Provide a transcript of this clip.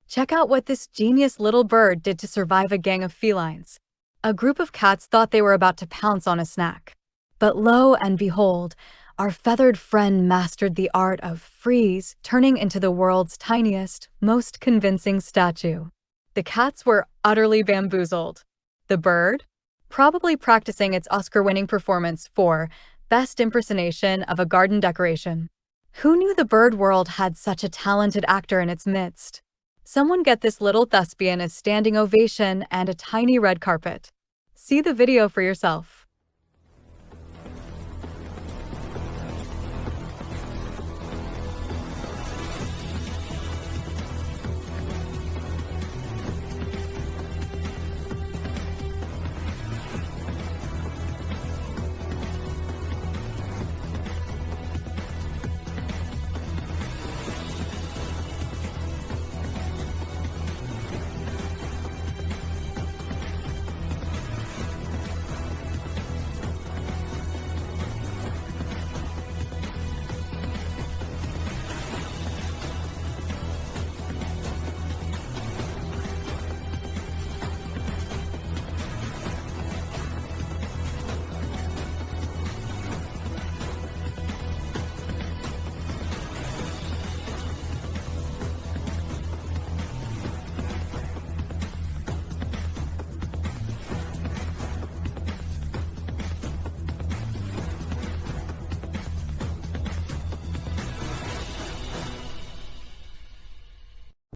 Check out what this genius little bird did to survive a gang of felines. A group of cats thought they were about to pounce on a snack. But lo and behold, our feathered friend mastered the art of freeze, turning into the world's tiniest, most convincing statue. The cats were utterly bamboozled. The bird? Probably practicing its Oscar-winning performance for Best Impersonation of a Garden Decoration. Who knew the bird world had such a talented actor in its midst? Someone get this little thespian a standing ovation and a tiny red carpet. See the video for yourself.